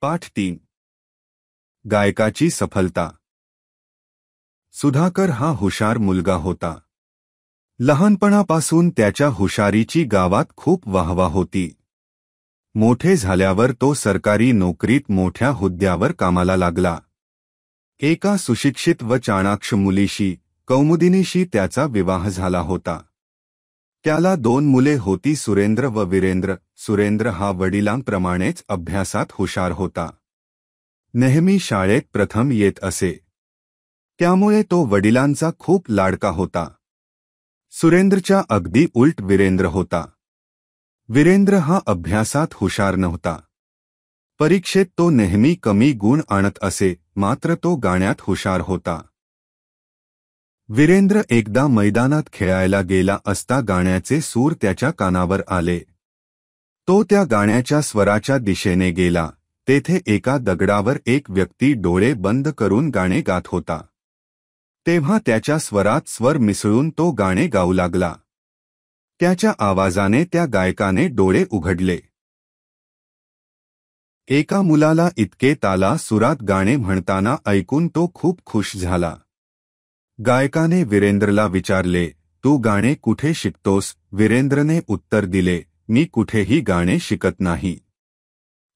पाठ 3. गायकाची सफलता. सुधाकर हा हुशार मुलगा होता. लहानपणापासून त्याच्या हुशारीची गावात खूप वाहवा होती. मोठे झाल्यावर तो सरकारी नोकरीत मोठ्या हुद्द्यावर कामाला लागला. एका सुशिक्षित व चाणाक्ष मुलीशी, कौमुदिनीशी त्याचा विवाह झाला होता. त्याला 2 मुले होती, सुरेंद्र व वीरेंद्र. सुरेंद्र हा वडिलांप्रमाणेच अभ्यासात हुशार होता. नेहमी शाळेत प्रथम येत असे. त्यामुळे तो वडिलांचा खूप लाडका होता. सुरेंद्रच्या अगदी उलट वीरेंद्र होता. वीरेंद्र हा अभ्यासात हुशार नव्हता. परीक्षेत तो नेहमी कमी गुण आणत असे, मात्र तो गाण्यात हुशार होता. वीरेंद्र एकदा मैदानात खेळायला गेला असता गाण्याचे सूर त्याच्या कानावर आले. तो त्या गाण्याच्या स्वराच्या दिशेने गेला. तेथे एका दगडावर एक व्यक्ती डोळे बंद करून गाणे गात होता. तेव्हा त्याच्या स्वरात स्वर मिसळून तो गाणे गाऊ लागला. त्याच्या आवाजाने त्या गायकाने डोळे उघडले. एका मुलाला इतके ताला सुरात गाणे म्हणताना ऐकून तो खूप खुश झाला. गायकाने वीरेंद्रला विचारले, तू गाणे कुठे शिकतोस? वीरेंद्रने उत्तर दिले, मी कुठेही गाणे शिकत नाही.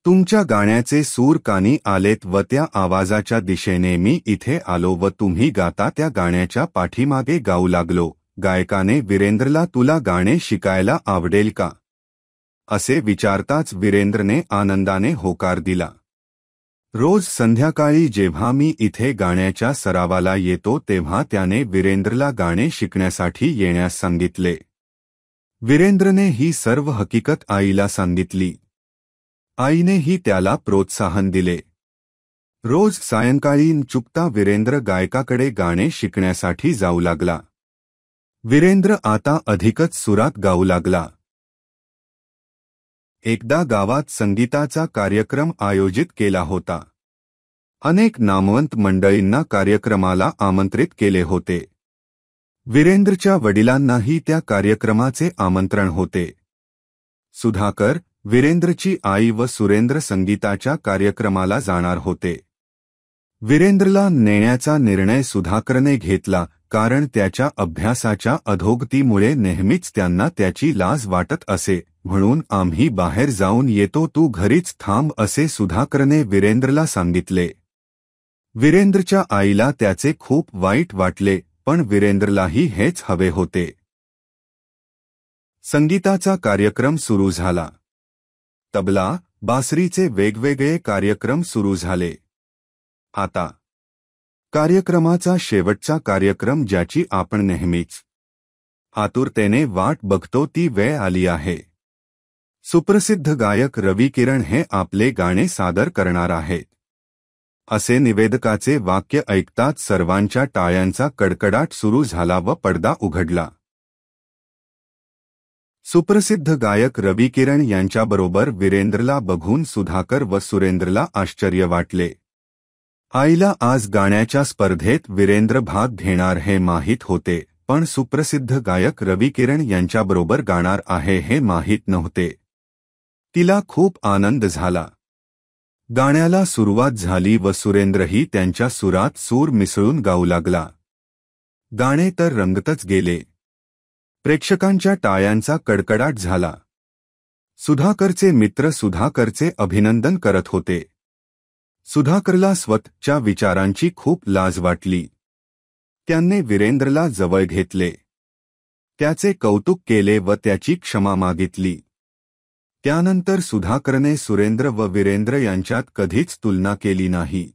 तुमच्या गाण्याचे सूर कानी आलेत व त्या आवाजाच्या दिशेने मी इथे आलो व तुम्ही गाता त्या गाण्याच्या पाठीमागे गाऊ लागलो. गायकाने वीरेंद्रला तुला गाणे शिकायला आवडेल का? असे विचारताच वीरेंद्रने आनंदाने होकार दिला. रोज संध्याकाळी जेव्हा मी इथे गाण्याच्या सरावाला येतो तेव्हा त्याने वीरेंद्रला गाणे शिकण्यासाठी येण्यास सांगितले. वीरेंद्रने ही सर्व हकीकत आईला सांगितली. आईनेही त्याला प्रोत्साहन दिले. रोज सायंकाळी चुकता वीरेंद्र गायकाकडे गाणे शिकण्यासाठी जाऊ लागला. वीरेंद्र आता अधिकच सुरात गाऊ लागला. एकदा गावात संगीताचा कार्यक्रम आयोजित केला होता. अनेक नामवंत मंडळींना कार्यक्रमाला आमंत्रित केले होते. वीरेंद्रच्या वडिलांनाही त्या कार्यक्रमाचे आमंत्रण होते. सुधाकर, वीरेंद्रची आई व सुरेंद्र संगीताच्या कार्यक्रमाला जाणार होते. वीरेंद्रला नेण्याचा निर्णय सुधाकरने घेतला, कारण त्याच्या अभ्यासाच्या अधोगतीमुळे नेहमीच त्यांना त्याची लाज वाटत असे. म्हणून आम्ही बाहेर जाऊन येतो, तू घरीच थांब असे सुधाकरने वीरेंद्रला सांगितले. वीरेंद्रच्या आईला त्याचे खूप वाईट वाटले, पण वीरेंद्रलाही हेच हवे होते. संगीताचा कार्यक्रम सुरू झाला. तबला, बासरीचे वेगवेगळे कार्यक्रम सुरू झाले. आता कार्यक्रमाचा शेवटचा कार्यक्रम, ज्याची आपण नेहमीच आतुरतेने वाट बघतो, ती वेळ आली आहे. सुप्रसिद्ध गायक रवी किरण हे आपले गाणे सादर करणार आहेत. असे निवेदकाचे वाक्य ऐकताच सर्वांच्या टाळ्यांचा कडकडाट सुरू झाला व पडदा उघडला. सुप्रसिद्ध गायक रवी किरण यांच्याबरोबर वीरेंद्रला बघून सुधाकर व सुरेंद्रला आश्चर्य वाटले. आईला आज गाण्याच्या स्पर्धेत वीरेंद्र भाग घेणार हे माहीत होते, पण सुप्रसिद्ध गायक रवी किरण यांच्याबरोबर गाणार आहे हे माहीत नव्हते. तिला खूप आनंद झाला. गाण्याला सुरुवात झाली व सुरेंद्रही त्यांच्या सुरात सूर मिसळून गाऊ लागला. गाणे तर रंगतच गेले. प्रेक्षकांच्या टाळ्यांचा कडकडाट झाला. सुधाकरचे मित्र सुधाकरचे अभिनंदन करत होते. सुधाकरला स्वतःच्या विचारांची खूप लाज वाटली. त्यांनी वीरेंद्रला जवळ घेतले. त्याचे कौतुक केले व त्याची क्षमा मागितली. त्यानंतर सुधाकरने सुरेंद्र व वीरेंद्र यांच्यात कधीच तुलना केली नाही.